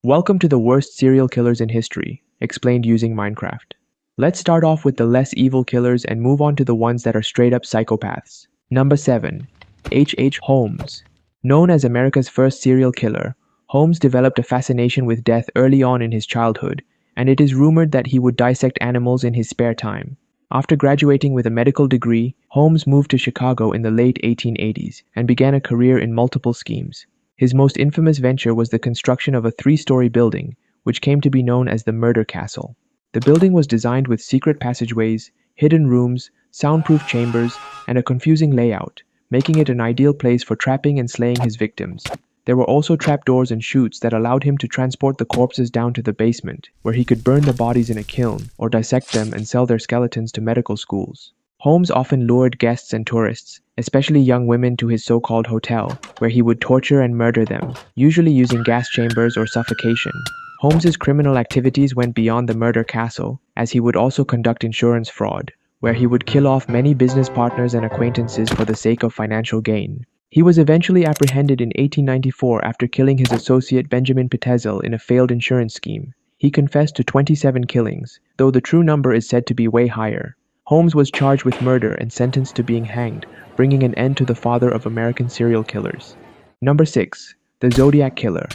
Welcome to the worst serial killers in history, explained using Minecraft. Let's start off with the less evil killers and move on to the ones that are straight up psychopaths. Number 7. H. Holmes. Known as America's first serial killer, Holmes developed a fascination with death early on in his childhood, and it is rumored that he would dissect animals in his spare time. After graduating with a medical degree, Holmes moved to Chicago in the late 1880s and began a career in multiple schemes. His most infamous venture was the construction of a 3-story building, which came to be known as the Murder Castle. The building was designed with secret passageways, hidden rooms, soundproof chambers, and a confusing layout, making it an ideal place for trapping and slaying his victims. There were also trapdoors and chutes that allowed him to transport the corpses down to the basement, where he could burn the bodies in a kiln or dissect them and sell their skeletons to medical schools. Holmes often lured guests and tourists, especially young women, to his so-called hotel, where he would torture and murder them, usually using gas chambers or suffocation. Holmes's criminal activities went beyond the murder castle, as he would also conduct insurance fraud, where he would kill off many business partners and acquaintances for the sake of financial gain. He was eventually apprehended in 1894 after killing his associate Benjamin Pehkui in a failed insurance scheme. He confessed to 27 killings, though the true number is said to be way higher. Holmes was charged with murder and sentenced to being hanged, bringing an end to the father of American serial killers. Number 6. The Zodiac Killer.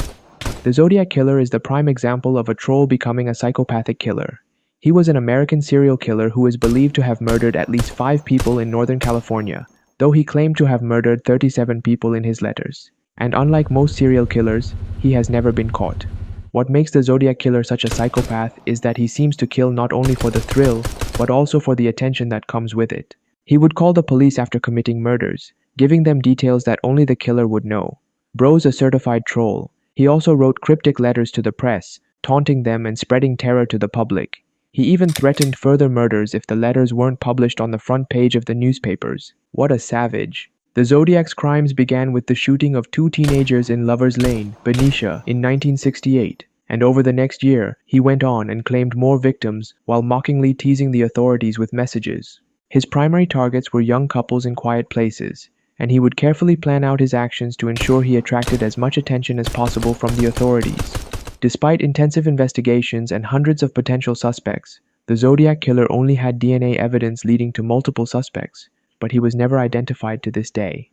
The Zodiac Killer is the prime example of a troll becoming a psychopathic killer. He was an American serial killer who is believed to have murdered at least 5 people in Northern California, though he claimed to have murdered 37 people in his letters. And unlike most serial killers, he has never been caught. What makes the Zodiac Killer such a psychopath is that he seems to kill not only for the thrill, but also for the attention that comes with it. He would call the police after committing murders, giving them details that only the killer would know. Bro's a certified troll. He also wrote cryptic letters to the press, taunting them and spreading terror to the public. He even threatened further murders if the letters weren't published on the front page of the newspapers. What a savage. The Zodiac's crimes began with the shooting of 2 teenagers in Lover's Lane, Benicia, in 1968, and over the next year, he went on and claimed more victims while mockingly teasing the authorities with messages. His primary targets were young couples in quiet places, and he would carefully plan out his actions to ensure he attracted as much attention as possible from the authorities. Despite intensive investigations and hundreds of potential suspects, the Zodiac Killer only had DNA evidence leading to multiple suspects, but he was never identified to this day.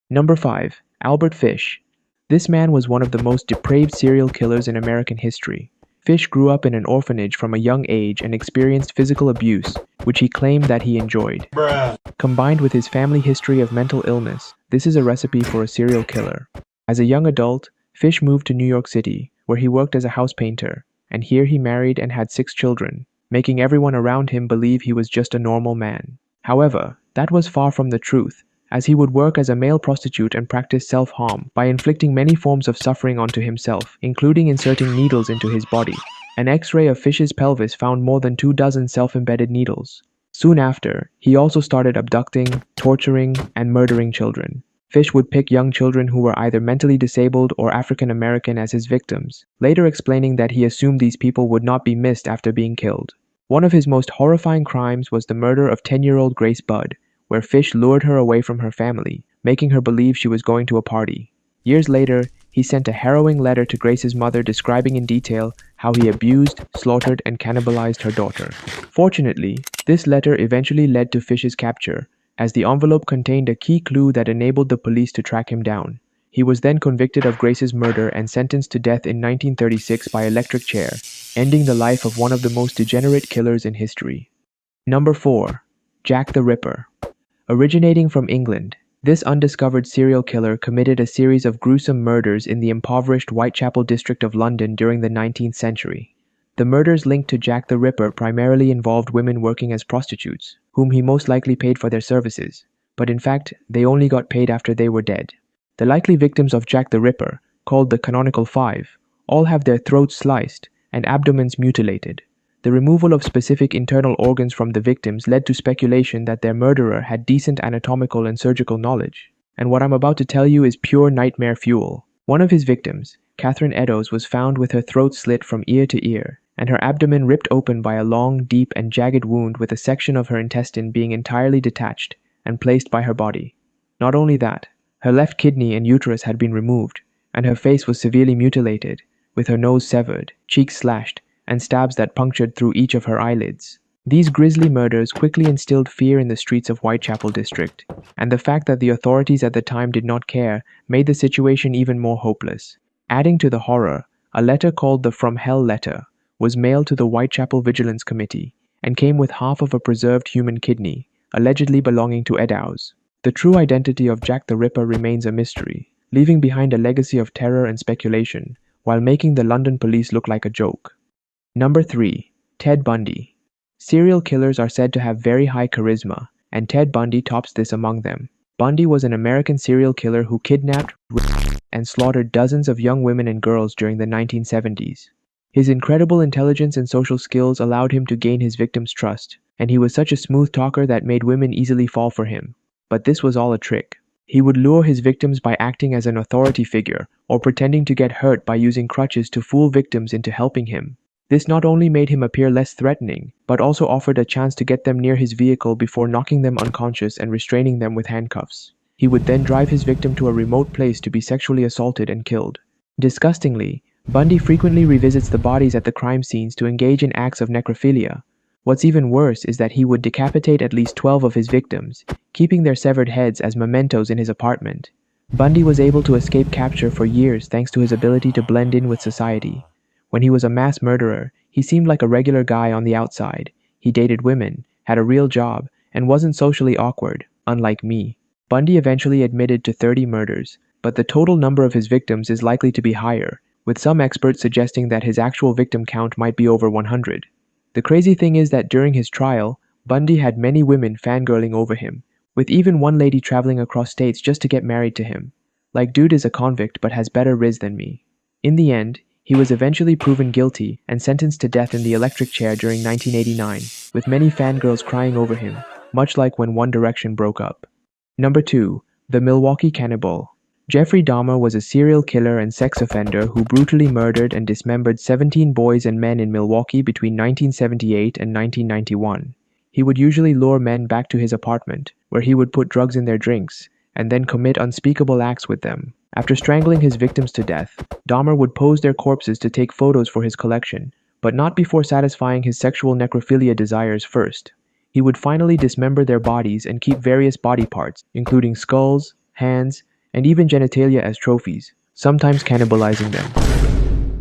Number 5. Albert Fish. This man was one of the most depraved serial killers in American history. Fish grew up in an orphanage from a young age and experienced physical abuse, which he claimed that he enjoyed. Combined with his family history of mental illness, this is a recipe for a serial killer. As a young adult, Fish moved to New York City, where he worked as a house painter, and here he married and had 6 children, making everyone around him believe he was just a normal man. However, that was far from the truth, as he would work as a male prostitute and practice self-harm by inflicting many forms of suffering onto himself, including inserting needles into his body. An X-ray of Fish's pelvis found more than 24 self-embedded needles. Soon after, he also started abducting, torturing, and murdering children. Fish would pick young children who were either mentally disabled or African American as his victims, later explaining that he assumed these people would not be missed after being killed. One of his most horrifying crimes was the murder of 10-year-old Grace Budd, where Fish lured her away from her family, making her believe she was going to a party. Years later, he sent a harrowing letter to Grace's mother describing in detail how he abused, slaughtered, and cannibalized her daughter. Fortunately, this letter eventually led to Fish's capture, as the envelope contained a key clue that enabled the police to track him down. He was then convicted of Grace's murder and sentenced to death in 1936 by electric chair, ending the life of one of the most degenerate killers in history. Number 4. Jack the Ripper. Originating from England, this undiscovered serial killer committed a series of gruesome murders in the impoverished Whitechapel district of London during the 19th century. The murders linked to Jack the Ripper primarily involved women working as prostitutes, whom he most likely paid for their services, but in fact, they only got paid after they were dead. The likely victims of Jack the Ripper, called the Canonical Five, all have their throats sliced and abdomens mutilated. The removal of specific internal organs from the victims led to speculation that their murderer had decent anatomical and surgical knowledge. And what I'm about to tell you is pure nightmare fuel. One of his victims, Catherine Eddowes, was found with her throat slit from ear to ear, and her abdomen ripped open by a long, deep, and jagged wound with a section of her intestine being entirely detached and placed by her body. Not only that, her left kidney and uterus had been removed, and her face was severely mutilated, with her nose severed, cheeks slashed, and stabs that punctured through each of her eyelids. These grisly murders quickly instilled fear in the streets of Whitechapel District, and the fact that the authorities at the time did not care made the situation even more hopeless. Adding to the horror, a letter called the From Hell Letter was mailed to the Whitechapel Vigilance Committee and came with half of a preserved human kidney, allegedly belonging to Eddowes. The true identity of Jack the Ripper remains a mystery, leaving behind a legacy of terror and speculation, while making the London police look like a joke. Number 3. Ted Bundy. Serial killers are said to have very high charisma, and Ted Bundy tops this among them. Bundy was an American serial killer who kidnapped, raped, and slaughtered dozens of young women and girls during the 1970s. His incredible intelligence and social skills allowed him to gain his victims' trust, and he was such a smooth talker that made women easily fall for him. But this was all a trick. He would lure his victims by acting as an authority figure or pretending to get hurt by using crutches to fool victims into helping him. This not only made him appear less threatening, but also offered a chance to get them near his vehicle before knocking them unconscious and restraining them with handcuffs. He would then drive his victim to a remote place to be sexually assaulted and killed. Disgustingly, Bundy frequently revisits the bodies at the crime scenes to engage in acts of necrophilia. What's even worse is that he would decapitate at least 12 of his victims, keeping their severed heads as mementos in his apartment. Bundy was able to escape capture for years thanks to his ability to blend in with society. When he was a mass murderer, he seemed like a regular guy on the outside. He dated women, had a real job, and wasn't socially awkward, unlike me. Bundy eventually admitted to 30 murders, but the total number of his victims is likely to be higher, with some experts suggesting that his actual victim count might be over 100. The crazy thing is that during his trial, Bundy had many women fangirling over him, with even one lady traveling across states just to get married to him. Like, dude is a convict but has better riz than me. In the end, he was eventually proven guilty and sentenced to death in the electric chair during 1989, with many fangirls crying over him, much like when One Direction broke up. Number 2. The Milwaukee Cannibal. Jeffrey Dahmer was a serial killer and sex offender who brutally murdered and dismembered 17 boys and men in Milwaukee between 1978 and 1991. He would usually lure men back to his apartment, where he would put drugs in their drinks, and then commit unspeakable acts with them. After strangling his victims to death, Dahmer would pose their corpses to take photos for his collection, but not before satisfying his sexual necrophilia desires first. He would finally dismember their bodies and keep various body parts, including skulls, hands, and even genitalia as trophies, sometimes cannibalizing them.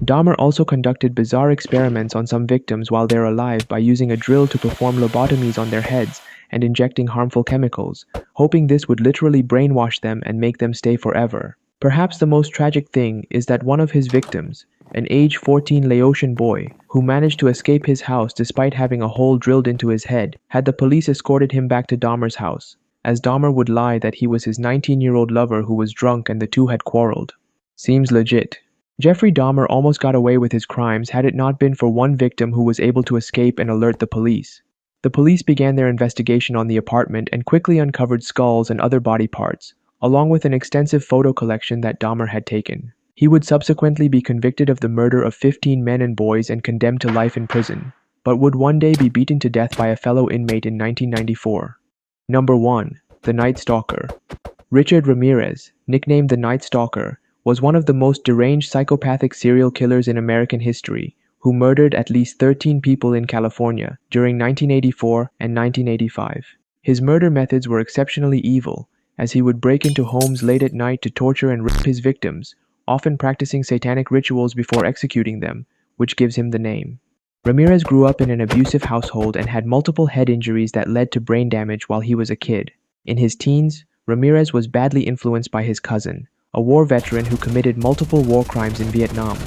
Dahmer also conducted bizarre experiments on some victims while they're alive by using a drill to perform lobotomies on their heads and injecting harmful chemicals, hoping this would literally brainwash them and make them stay forever. Perhaps the most tragic thing is that one of his victims, an age 14 Laotian boy who managed to escape his house despite having a hole drilled into his head, had the police escorted him back to Dahmer's house, as Dahmer would lie that he was his 19-year-old lover who was drunk and the two had quarreled. Seems legit. Jeffrey Dahmer almost got away with his crimes had it not been for one victim who was able to escape and alert the police. The police began their investigation on the apartment and quickly uncovered skulls and other body parts, along with an extensive photo collection that Dahmer had taken. He would subsequently be convicted of the murder of 15 men and boys and condemned to life in prison, but would one day be beaten to death by a fellow inmate in 1994. Number 1. The Night Stalker. Richard Ramirez, nicknamed the Night Stalker, was one of the most deranged psychopathic serial killers in American history, who murdered at least 13 people in California during 1984 and 1985. His murder methods were exceptionally evil, as he would break into homes late at night to torture and rape his victims, often practicing satanic rituals before executing them, which gives him the name. Ramirez grew up in an abusive household and had multiple head injuries that led to brain damage while he was a kid. In his teens, Ramirez was badly influenced by his cousin, a war veteran who committed multiple war crimes in Vietnam.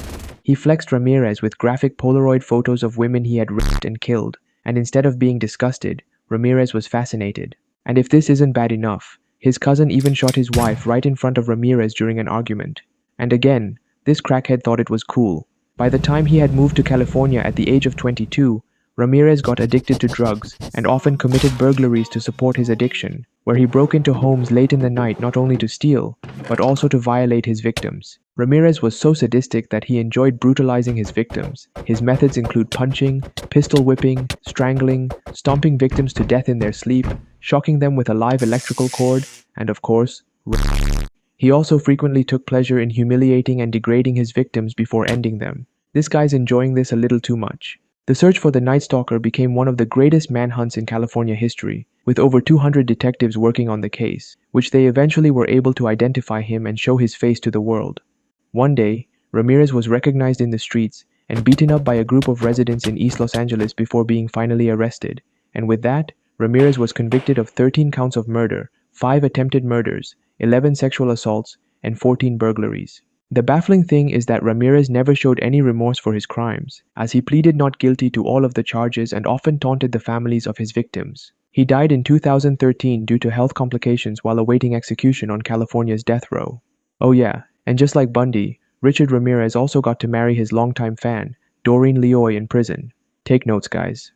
He flexed Ramirez with graphic Polaroid photos of women he had raped and killed, and instead of being disgusted, Ramirez was fascinated. And if this isn't bad enough, his cousin even shot his wife right in front of Ramirez during an argument. And again, this crackhead thought it was cool. By the time he had moved to California at the age of 22, Ramirez got addicted to drugs and often committed burglaries to support his addiction, where he broke into homes late in the night not only to steal, but also to violate his victims. Ramirez was so sadistic that he enjoyed brutalizing his victims. His methods include punching, pistol whipping, strangling, stomping victims to death in their sleep, shocking them with a live electrical cord, and of course, rape. He also frequently took pleasure in humiliating and degrading his victims before ending them. This guy's enjoying this a little too much. The search for the Night Stalker became one of the greatest manhunts in California history, with over 200 detectives working on the case, which they eventually were able to identify him and show his face to the world. One day, Ramirez was recognized in the streets and beaten up by a group of residents in East Los Angeles before being finally arrested, and with that, Ramirez was convicted of 13 counts of murder, 5 attempted murders, 11 sexual assaults, and 14 burglaries. The baffling thing is that Ramirez never showed any remorse for his crimes, as he pleaded not guilty to all of the charges and often taunted the families of his victims. He died in 2013 due to health complications while awaiting execution on California's death row. Oh yeah, and just like Bundy, Richard Ramirez also got to marry his longtime fan, Doreen Leoy, in prison. Take notes, guys.